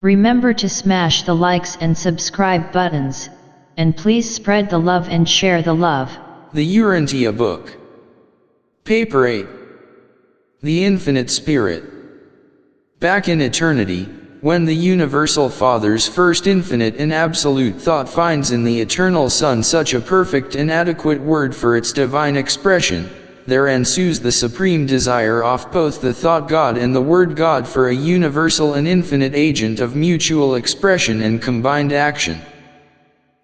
Remember to smash the likes and subscribe buttons, and please spread the love and share the love. The Urantia Book. Paper 8. The Infinite Spirit. Back in eternity, when the Universal Father's first infinite and absolute thought finds in the Eternal Son such a perfect and adequate word for its divine expression, there ensues the supreme desire of both the thought God and the word God for a universal and infinite agent of mutual expression and combined action.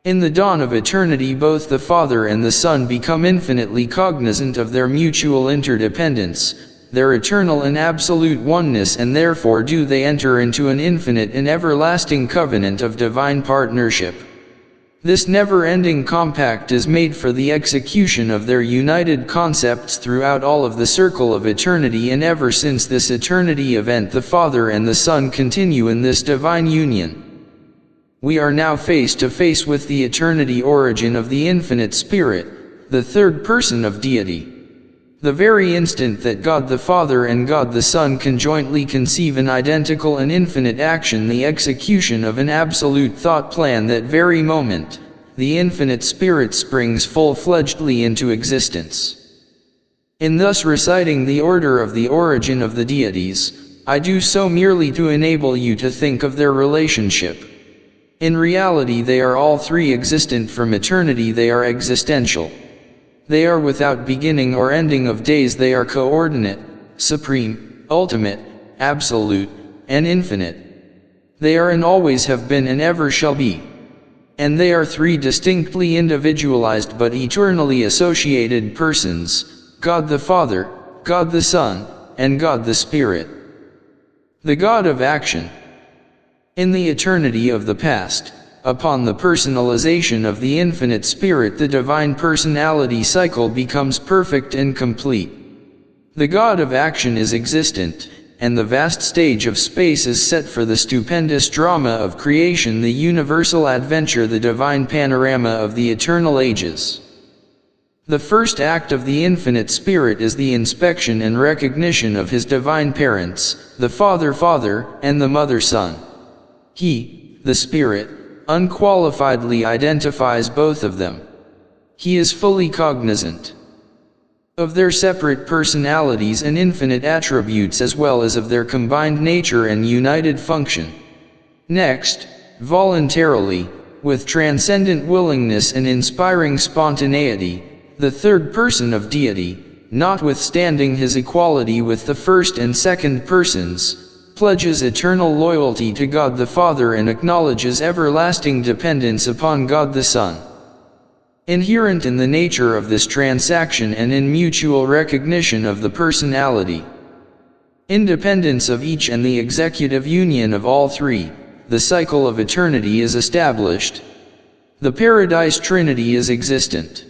In the dawn of eternity, both the Father and the Son become infinitely cognizant of their mutual interdependence, their eternal and absolute oneness, and therefore do they enter into an infinite and everlasting covenant of divine partnership. This never-ending compact is made for the execution of their united concepts throughout all of the circle of eternity, and ever since this eternity event the Father and the Son continue in this divine union. We are now face to face with the eternity origin of the Infinite Spirit, the third person of deity. The very instant that God the Father and God the Son conjointly conceive an identical and infinite action, the execution of an absolute thought plan, that very moment, the Infinite Spirit springs full-fledgedly into existence. In thus reciting the order of the origin of the deities, I do so merely to enable you to think of their relationship. In reality, they are all three existent from eternity. They are existential. They are without beginning or ending of days. They are coordinate, supreme, ultimate, absolute, and infinite. They are and always have been and ever shall be. And they are three distinctly individualized but eternally associated persons: God the Father, God the Son, and God the Spirit. The God of action. In the eternity of the past, upon the personalization of the Infinite Spirit, the divine personality cycle becomes perfect and complete. The God of action is existent, and the vast stage of space is set for the stupendous drama of creation, the universal adventure, the divine panorama of the eternal ages. The first act of the Infinite Spirit is the inspection and recognition of his divine parents, the Father, and the Mother-Son. He, the Spirit, unqualifiedly identifies both of them. He is fully cognizant of their separate personalities and infinite attributes, as well as of their combined nature and united function. Next, voluntarily, with transcendent willingness and inspiring spontaneity, the third person of deity, notwithstanding his equality with the first and second persons, pledges eternal loyalty to God the Father and acknowledges everlasting dependence upon God the Son. Inherent in the nature of this transaction and in mutual recognition of the personality, independence of each and the executive union of all three, the cycle of eternity is established. The Paradise Trinity is existent.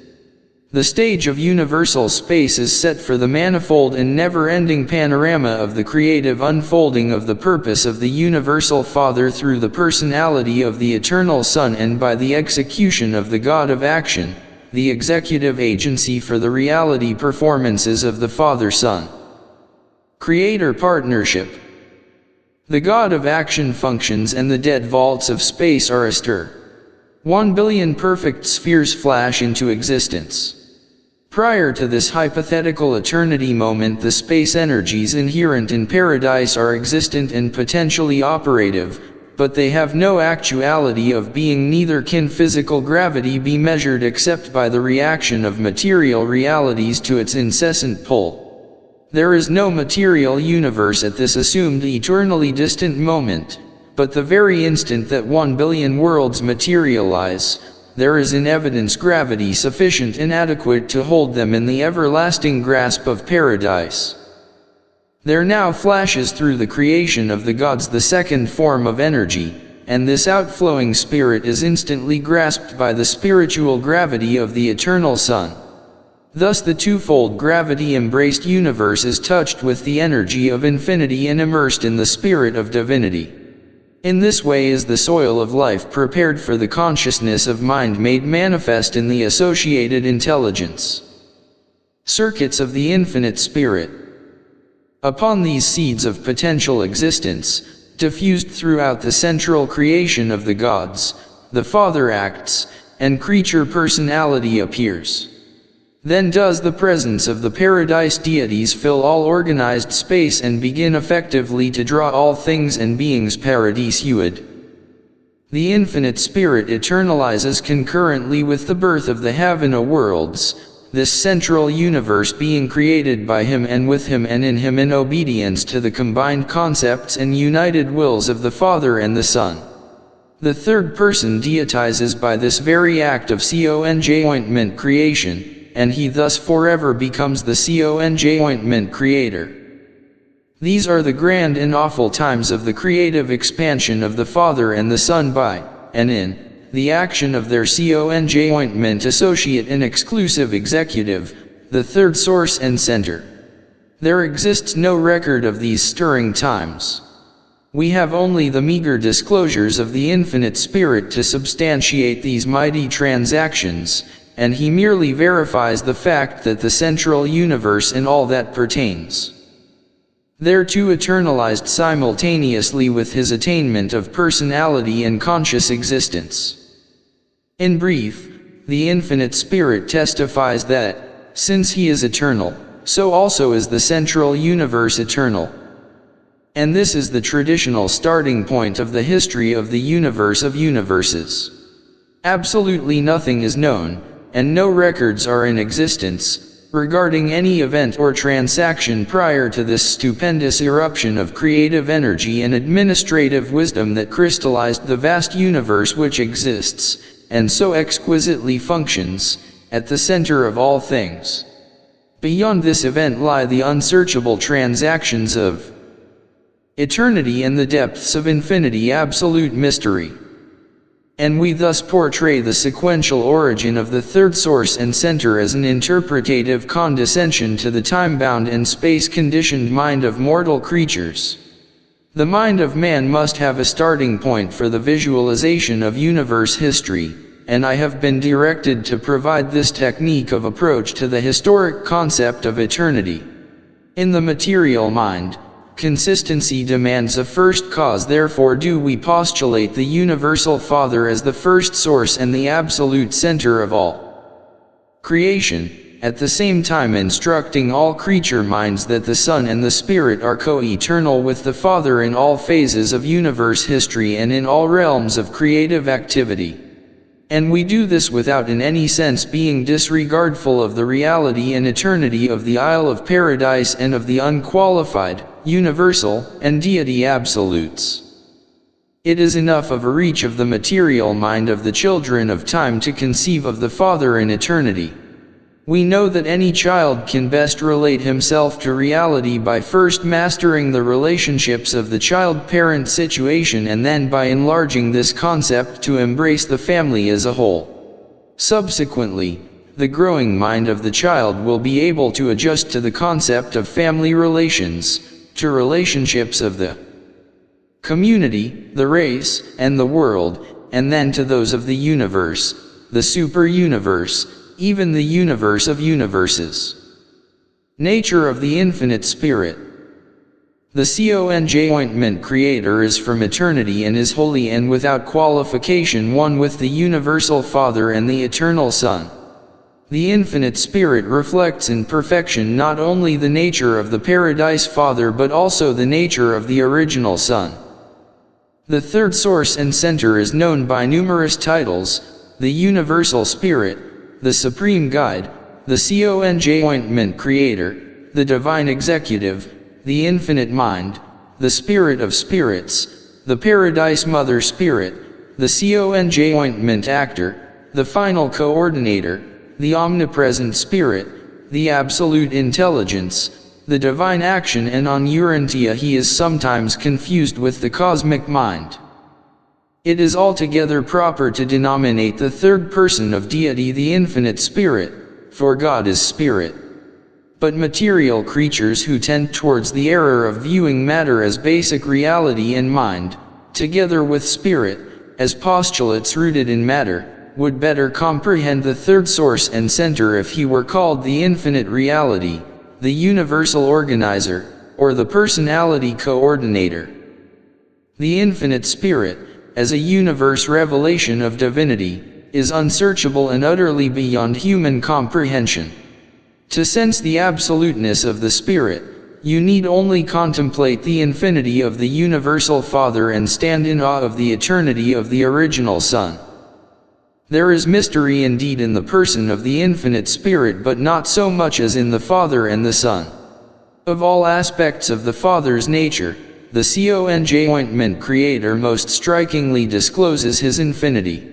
The stage of universal space is set for the manifold and never-ending panorama of the creative unfolding of the purpose of the Universal Father through the personality of the Eternal Son, and by the execution of the God of action, the executive agency for the reality performances of the Father-Son. Creator partnership. The God of action functions and the dead vaults of space are astir. 1 billion perfect spheres flash into existence. Prior to this hypothetical eternity moment, the space energies inherent in paradise are existent and potentially operative, but they have no actuality of being, neither can physical gravity be measured except by the reaction of material realities to its incessant pull. There is no material universe at this assumed eternally distant moment, but the very instant that 1 billion worlds materialize, there is in evidence gravity sufficient and adequate to hold them in the everlasting grasp of paradise. There now flashes through the creation of the gods the second form of energy, and this outflowing spirit is instantly grasped by the spiritual gravity of the Eternal Son. Thus the twofold gravity-embraced universe is touched with the energy of infinity and immersed in the spirit of divinity. In this way is the soil of life prepared for the consciousness of mind made manifest in the associated intelligence. Circuits of the Infinite Spirit. Upon these seeds of potential existence, diffused throughout the central creation of the gods, the Father acts, and creature personality appears. Then does the presence of the paradise deities fill all organized space and begin effectively to draw all things and beings paradisued. The infinite spirit eternalizes concurrently with the birth of the heaven worlds, this central universe being created by him and with him and in him in obedience to the combined concepts and united wills of the Father and the Son. The third person deitizes by this very act of conjointment creation, and he thus forever becomes the conjointment creator. These are the grand and awful times of the creative expansion of the Father and the Son by, and in, the action of their conjointment associate and exclusive executive, the third source and center. There exists no record of these stirring times. We have only the meager disclosures of the infinite spirit to substantiate these mighty transactions, and he merely verifies the fact that the central universe and all that pertains thereto eternalized simultaneously with his attainment of personality and conscious existence. In brief, the infinite spirit testifies that, since he is eternal, so also is the central universe eternal. And this is the traditional starting point of the history of the universe of universes. Absolutely nothing is known, and no records are in existence, regarding any event or transaction prior to this stupendous eruption of creative energy and administrative wisdom that crystallized the vast universe which exists, and so exquisitely functions, at the center of all things. Beyond this event lie the unsearchable transactions of eternity and the depths of infinity, absolute mystery. And we thus portray the sequential origin of the third source and center as an interpretative condescension to the time-bound and space-conditioned mind of mortal creatures. The mind of man must have a starting point for the visualization of universe history, and I have been directed to provide this technique of approach to the historic concept of eternity. In the material mind, consistency demands a first cause, therefore do we postulate the universal Father as the first source and the absolute center of all creation, at the same time instructing all creature minds that the Son and the Spirit are co-eternal with the Father in all phases of universe history and in all realms of creative activity. And we do this without in any sense being disregardful of the reality and eternity of the Isle of Paradise and of the unqualified, universal, and deity absolutes. It is enough of a reach of the material mind of the children of time to conceive of the Father in eternity. We know that any child can best relate himself to reality by first mastering the relationships of the child-parent situation and then by enlarging this concept to embrace the family as a whole. Subsequently, the growing mind of the child will be able to adjust to the concept of family relations, to relationships of the community, the race, and the world, and then to those of the universe, the super-universe, even the universe of universes. Nature of the infinite spirit. The conjointment creator is from eternity and is wholly and without qualification one with the universal Father and the eternal Son. The infinite spirit reflects in perfection not only the nature of the Paradise Father but also the nature of the original Son. The third source and center is known by numerous titles: the Universal Spirit, the Supreme Guide, the conjointment Creator, the Divine Executive, the Infinite Mind, the Spirit of Spirits, the Paradise Mother Spirit, the conjointment Actor, the Final Coordinator, the Omnipresent Spirit, the Absolute Intelligence, the Divine Action, and on Urantia he is sometimes confused with the Cosmic Mind. It is altogether proper to denominate the third person of deity the Infinite Spirit, for God is Spirit. But material creatures who tend towards the error of viewing matter as basic reality and mind, together with spirit, as postulates rooted in matter, would better comprehend the third source and center if he were called the infinite reality, the universal organizer, or the personality coordinator. The infinite spirit, as a universe revelation of divinity, is unsearchable and utterly beyond human comprehension. To sense the absoluteness of the Spirit, you need only contemplate the infinity of the Universal Father and stand in awe of the eternity of the Original Son. There is mystery indeed in the person of the infinite Spirit, but not so much as in the Father and the Son. Of all aspects of the Father's nature, the Conjointment Creator most strikingly discloses his infinity.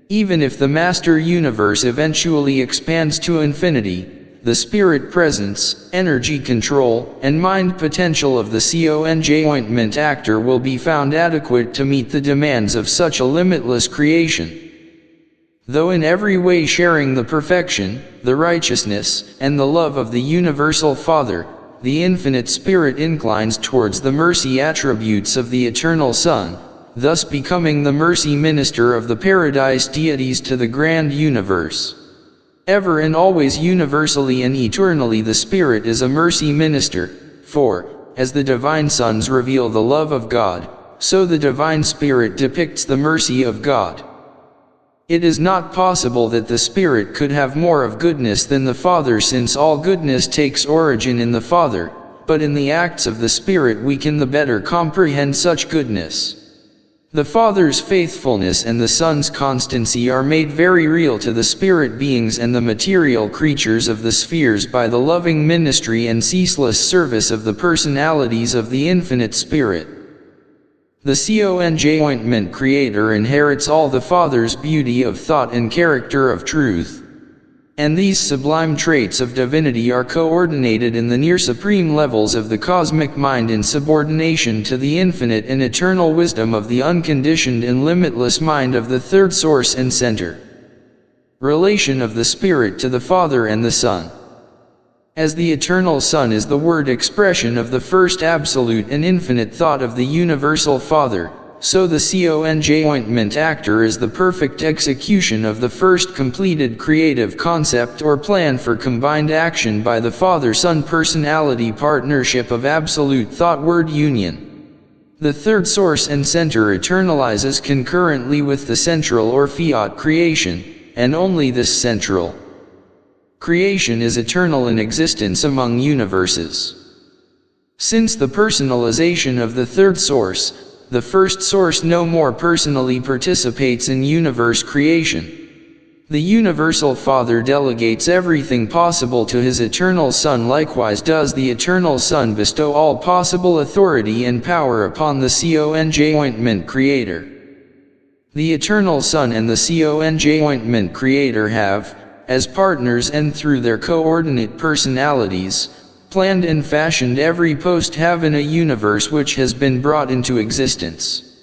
Even if the Master Universe eventually expands to infinity, the spirit presence, energy control, and mind potential of the Conjointment Actor will be found adequate to meet the demands of such a limitless creation. Though in every way sharing the perfection, the righteousness, and the love of the Universal Father, the Infinite Spirit inclines towards the mercy attributes of the Eternal Son, thus becoming the mercy minister of the paradise deities to the grand universe. Ever and always, universally and eternally, the Spirit is a mercy minister, for, as the divine sons reveal the love of God, so the divine Spirit depicts the mercy of God. It is not possible that the Spirit could have more of goodness than the Father, since all goodness takes origin in the Father, but in the acts of the Spirit we can the better comprehend such goodness. The Father's faithfulness and the Son's constancy are made very real to the spirit beings and the material creatures of the spheres by the loving ministry and ceaseless service of the personalities of the Infinite Spirit. The Conjointment Creator inherits all the Father's beauty of thought and character of truth. And these sublime traits of divinity are coordinated in the near supreme levels of the cosmic mind in subordination to the infinite and eternal wisdom of the unconditioned and limitless mind of the third source and center. Relation of the Spirit to the Father and the Son. As the Eternal Son is the word expression of the first absolute and infinite thought of the Universal Father, so the Conjointment Actor is the perfect execution of the first completed creative concept or plan for combined action by the Father-Son personality partnership of absolute thought-word union. The third source and center eternalizes concurrently with the central or fiat creation, and only this central creation is eternal in existence among universes. Since the personalization of the third source, the first source no more personally participates in universe creation. The Universal Father delegates everything possible to his Eternal Son. Likewise does the Eternal Son bestow all possible authority and power upon the Conjointment Creator. The Eternal Son and the Conjointment Creator have, as partners and through their coordinate personalities, planned and fashioned every post-Havana universe which has been brought into existence.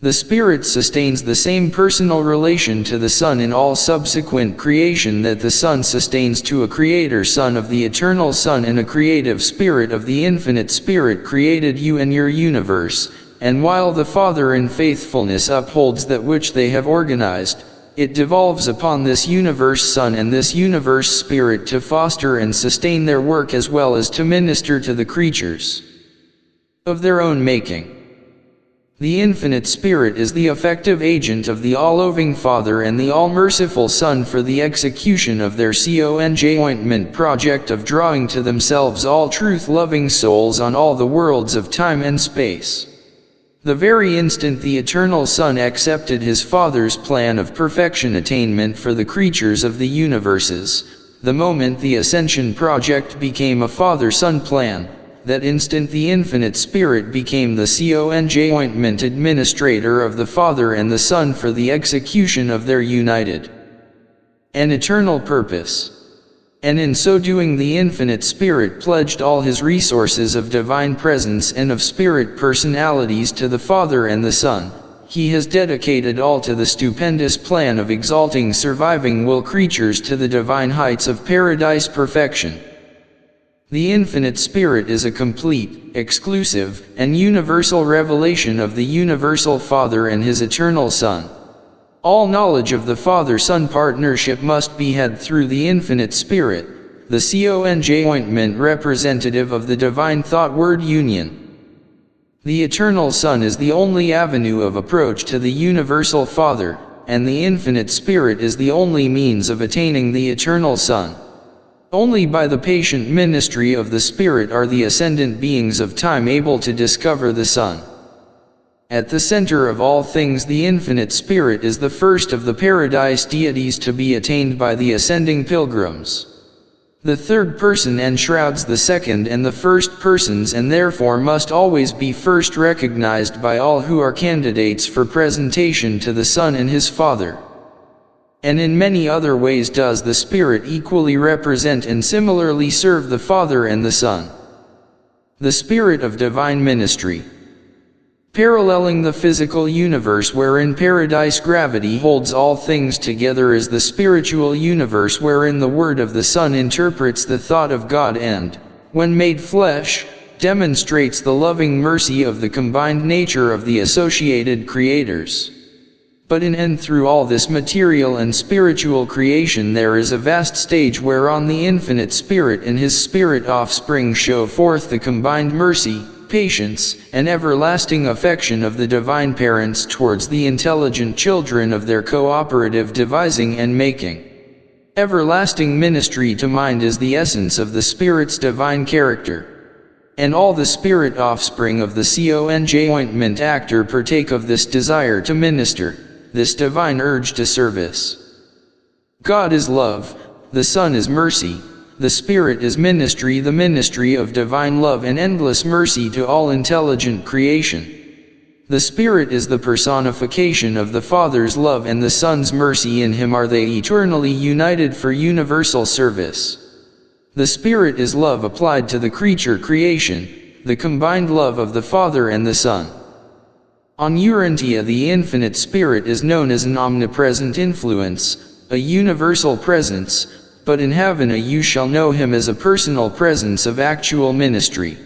The Spirit sustains the same personal relation to the Son in all subsequent creation that the Son sustains to a Creator Son of the Eternal Son and a creative Spirit of the Infinite Spirit created you and your universe, and while the Father in faithfulness upholds that which they have organized, it devolves upon this universe Son and this universe Spirit to foster and sustain their work as well as to minister to the creatures of their own making. The Infinite Spirit is the effective agent of the all-loving Father and the all-merciful Son for the execution of their Conjointment project of drawing to themselves all truth-loving souls on all the worlds of time and space. The very instant the Eternal Son accepted his Father's plan of perfection attainment for the creatures of the universes, the moment the Ascension project became a Father-Son plan, that instant the Infinite Spirit became the Conjointment administrator of the Father and the Son for the execution of their united and eternal purpose. And in so doing the Infinite Spirit pledged all his resources of divine presence and of spirit personalities to the Father and the Son. He has dedicated all to the stupendous plan of exalting surviving will creatures to the divine heights of paradise perfection. The Infinite Spirit is a complete, exclusive, and universal revelation of the Universal Father and His Eternal Son. All knowledge of the Father-Son partnership must be had through the Infinite Spirit, the Conjointment representative of the divine thought-word union. The Eternal Son is the only avenue of approach to the Universal Father, and the Infinite Spirit is the only means of attaining the Eternal Son. Only by the patient ministry of the Spirit are the ascendant beings of time able to discover the Son. At the center of all things, the Infinite Spirit is the first of the paradise deities to be attained by the ascending pilgrims. The third person enshrouds the second and the first persons, and therefore must always be first recognized by all who are candidates for presentation to the Son and his Father. And in many other ways does the Spirit equally represent and similarly serve the Father and the Son. The Spirit of Divine Ministry. Paralleling the physical universe wherein paradise gravity holds all things together is the spiritual universe wherein the Word of the Son interprets the thought of God and, when made flesh, demonstrates the loving mercy of the combined nature of the associated creators. But in and through all this material and spiritual creation there is a vast stage whereon the Infinite Spirit and his spirit offspring show forth the combined mercy, patience, and everlasting affection of the divine parents towards the intelligent children of their cooperative devising and making. Everlasting ministry to mind is the essence of the Spirit's divine character. And all the spirit offspring of the conjointment actor partake of this desire to minister, this divine urge to service. God is love, the Son is mercy, the Spirit is ministry, the ministry of divine love and endless mercy to all intelligent creation. The Spirit is the personification of the Father's love, and the Son's mercy. In him are they eternally united for universal service. The Spirit is love applied to the creature creation, the combined love of the Father and the Son. On Urantia, the Infinite Spirit is known as an omnipresent influence, a universal presence, but in Havana you shall know him as a personal presence of actual ministry.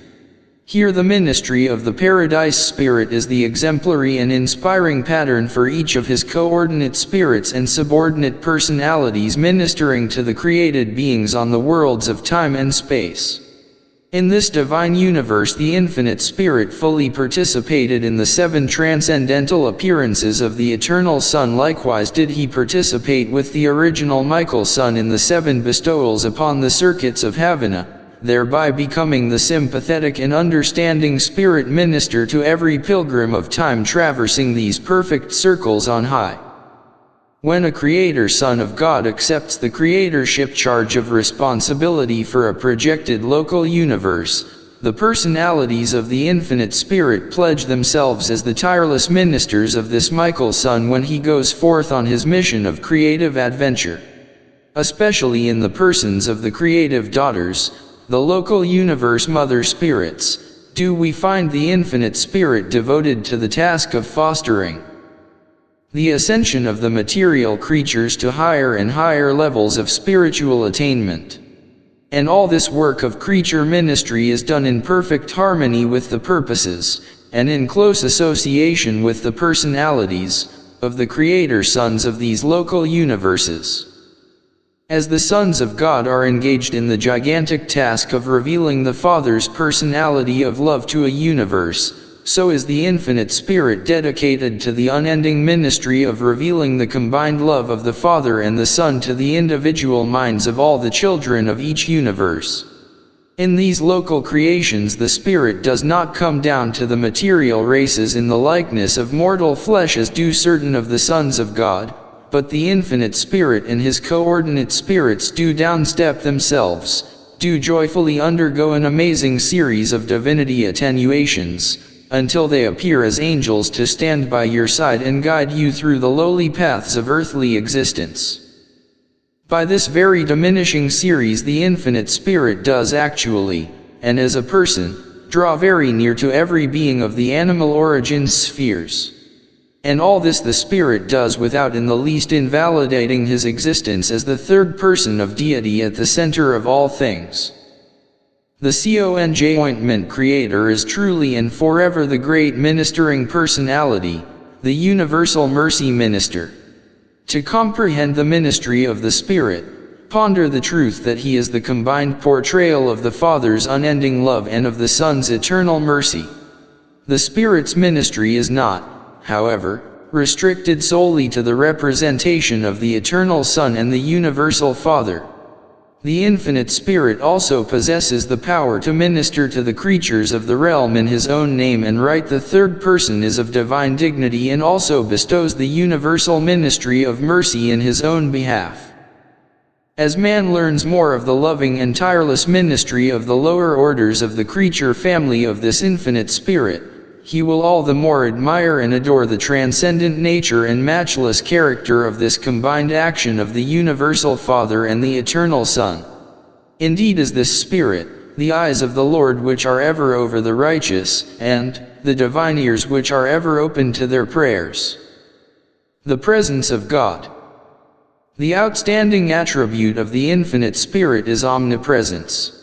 Here the ministry of the Paradise Spirit is the exemplary and inspiring pattern for each of his coordinate spirits and subordinate personalities ministering to the created beings on the worlds of time and space. In this divine universe the Infinite Spirit fully participated in the 7 transcendental appearances of the Eternal Son. Likewise did he participate with the original Michael Son in the 7 bestowals upon the circuits of Havana, thereby becoming the sympathetic and understanding spirit minister to every pilgrim of time traversing these perfect circles on high. When a Creator Son of God accepts the creatorship charge of responsibility for a projected local universe, the personalities of the Infinite Spirit pledge themselves as the tireless ministers of this Michael Son when he goes forth on his mission of creative adventure. Especially in the persons of the creative daughters, the local universe mother spirits, do we find the Infinite Spirit devoted to the task of fostering the ascension of the material creatures to higher and higher levels of spiritual attainment. And all this work of creature ministry is done in perfect harmony with the purposes, and in close association with the personalities, of the Creator Sons of these local universes. As the sons of God are engaged in the gigantic task of revealing the Father's personality of love to a universe, so is the Infinite Spirit dedicated to the unending ministry of revealing the combined love of the Father and the Son to the individual minds of all the children of each universe. In these local creations the Spirit does not come down to the material races in the likeness of mortal flesh as do certain of the sons of God, but the Infinite Spirit and his coordinate spirits do downstep themselves, do joyfully undergo an amazing series of divinity attenuations, until they appear as angels to stand by your side and guide you through the lowly paths of earthly existence. By this very diminishing series the Infinite Spirit does actually, and as a person, draw very near to every being of the animal origin spheres. And all this the Spirit does without in the least invalidating his existence as the third person of deity at the center of all things. The conjointment Creator is truly and forever the great ministering personality, the universal mercy minister. To comprehend the ministry of the Spirit, ponder the truth that he is the combined portrayal of the Father's unending love and of the Son's eternal mercy. The Spirit's ministry is not, however, restricted solely to the representation of the Eternal Son and the Universal Father. The Infinite Spirit also possesses the power to minister to the creatures of the realm in His own name and right. The third person is of divine dignity and also bestows the universal ministry of mercy in His own behalf. As man learns more of the loving and tireless ministry of the lower orders of the creature family of this Infinite Spirit, he will all the more admire and adore the transcendent nature and matchless character of this combined action of the Universal Father and the Eternal Son. Indeed is this Spirit, the eyes of the Lord which are ever over the righteous, and the divine ears which are ever open to their prayers. The presence of God. The outstanding attribute of the Infinite Spirit is omnipresence.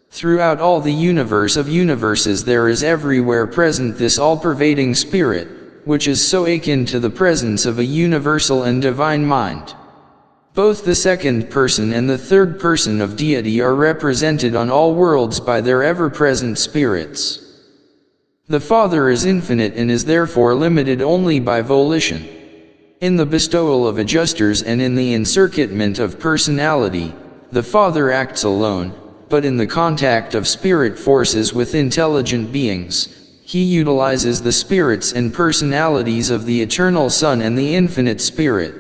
Throughout all the universe of universes there is everywhere present this all-pervading Spirit, which is so akin to the presence of a universal and divine mind. Both the second person and the third person of deity are represented on all worlds by their ever-present spirits. The Father is infinite and is therefore limited only by volition. In the bestowal of adjusters and in the encircuitment of personality, the Father acts alone, but in the contact of spirit forces with intelligent beings, He utilizes the spirits and personalities of the Eternal Son and the Infinite Spirit.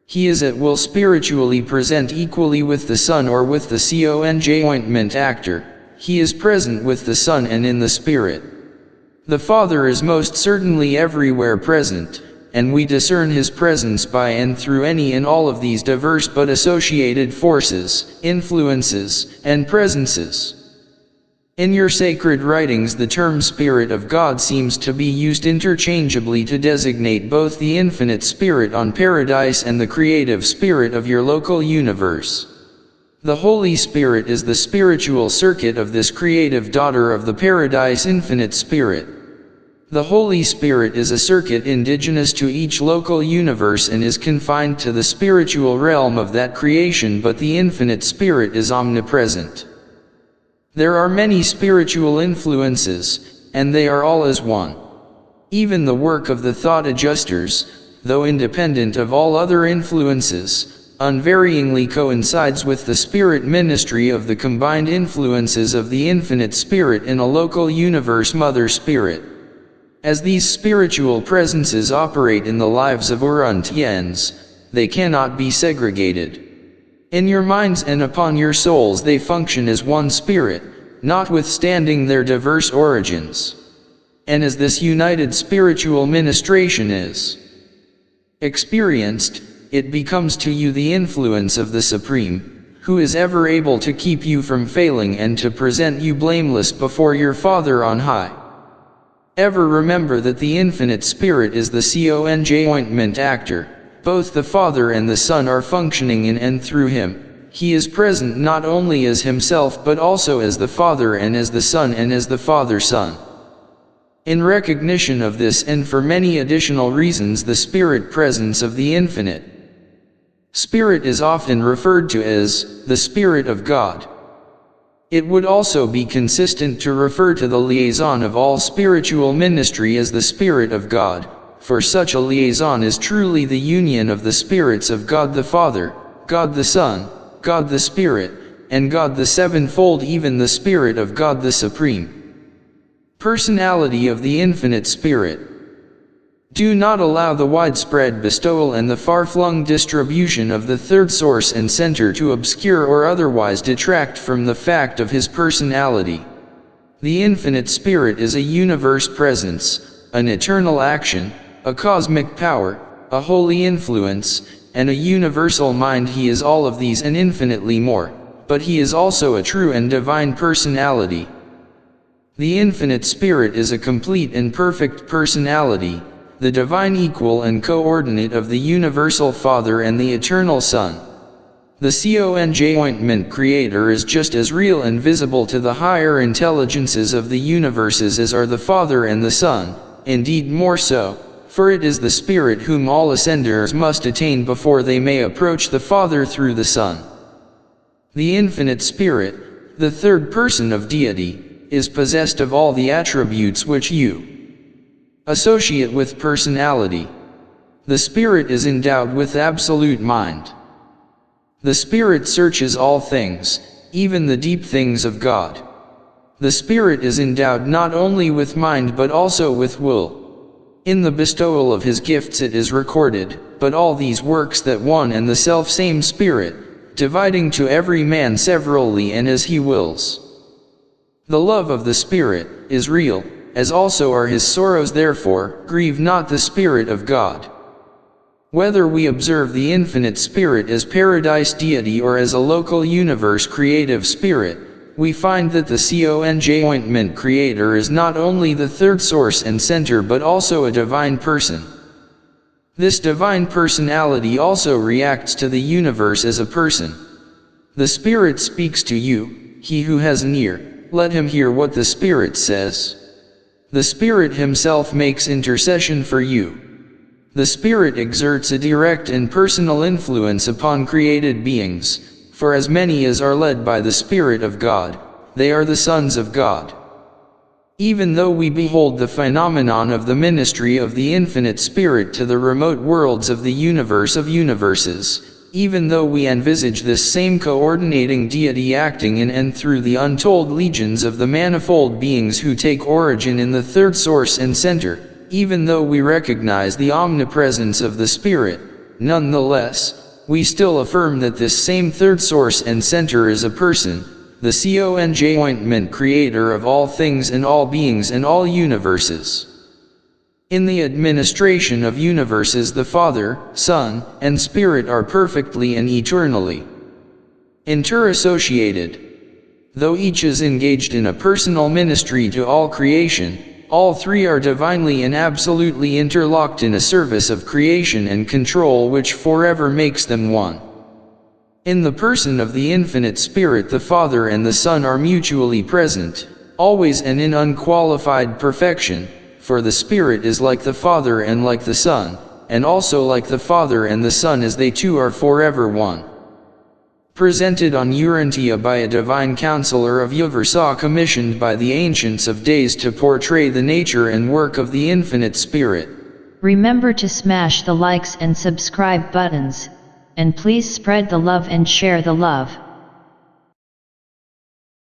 He is at will spiritually present equally with the Son or with the conjoint actor. He is present with the Son and in the Spirit. The Father is most certainly everywhere present, and we discern His presence by and through any and all of these diverse but associated forces, influences, and presences. In your sacred writings the term Spirit of God seems to be used interchangeably to designate both the Infinite Spirit on Paradise and the creative spirit of your local universe. The Holy Spirit is the spiritual circuit of this creative daughter of the Paradise Infinite Spirit. The Holy Spirit is a circuit indigenous to each local universe and is confined to the spiritual realm of that creation, but the Infinite Spirit is omnipresent. There are many spiritual influences, and they are all as one. Even the work of the thought adjusters, though independent of all other influences, unvaryingly coincides with the spirit ministry of the combined influences of the Infinite Spirit in a local universe Mother Spirit. As these spiritual presences operate in the lives of Urantians, they cannot be segregated. In your minds and upon your souls they function as one spirit, notwithstanding their diverse origins. And as this united spiritual ministration is experienced, it becomes to you the influence of the Supreme, who is ever able to keep you from failing and to present you blameless before your Father on high. Ever remember that the Infinite Spirit is the conjoint actor. Both the Father and the Son are functioning in and through Him. He is present not only as Himself but also as the Father and as the Son and as the Father-Son. In recognition of this and for many additional reasons, the Spirit presence of the Infinite Spirit is often referred to as the Spirit of God. It would also be consistent to refer to the liaison of all spiritual ministry as the Spirit of God, for such a liaison is truly the union of the spirits of God the Father, God the Son, God the Spirit, and God the Sevenfold, even the Spirit of God the Supreme Personality of the Infinite Spirit. Do not allow the widespread bestowal and the far-flung distribution of the third source and center to obscure or otherwise detract from the fact of His personality. The Infinite Spirit is a universe presence, an eternal action, a cosmic power, a holy influence, and a universal mind. He is all of these and infinitely more, but He is also a true and divine personality. The Infinite Spirit is a complete and perfect personality, the divine equal and coordinate of the Universal Father and the Eternal Son. The conjoint Creator is just as real and visible to the higher intelligences of the universes as are the Father and the Son, indeed more so, for it is the Spirit whom all ascenders must attain before they may approach the Father through the Son. The Infinite Spirit, the third person of deity, is possessed of all the attributes which you associate with personality. The Spirit is endowed with absolute mind. The Spirit searches all things, even the deep things of God. The Spirit is endowed not only with mind but also with will. In the bestowal of His gifts it is recorded, but all these works that one and the self-same Spirit, dividing to every man severally and as He wills. The love of the Spirit is real, as also are His sorrows. Therefore, grieve not the Spirit of God. Whether we observe the infinite Spirit as paradise deity or as a local universe creative spirit, we find that the conjoint creator is not only the third source and center but also a divine person. This divine personality also reacts to the universe as a person. The Spirit speaks to you. He who has an ear, let him hear what the Spirit says. The Spirit Himself makes intercession for you. The Spirit exerts a direct and personal influence upon created beings, for as many as are led by the Spirit of God, they are the sons of God. Even though we behold the phenomenon of the ministry of the infinite Spirit to the remote worlds of the universe of universes, even though we envisage this same coordinating deity acting in and through the untold legions of the manifold beings who take origin in the third source and center, even though we recognize the omnipresence of the Spirit, nonetheless, we still affirm that this same third source and center is a person, the conjoint creator of all things and all beings and all universes. In the administration of universes the Father, Son, and Spirit are perfectly and eternally interassociated. Though each is engaged in a personal ministry to all creation, all three are divinely and absolutely interlocked in a service of creation and control which forever makes them one. In the person of the infinite Spirit the Father and the Son are mutually present, always and in unqualified perfection, for the Spirit is like the Father and like the Son, and also like the Father and the Son as they two are forever one. Presented on Urantia by a divine counselor of Diversey commissioned by the Ancients of Days to portray the nature and work of the infinite Spirit. Remember to smash the likes and subscribe buttons, and please spread the love and share the love.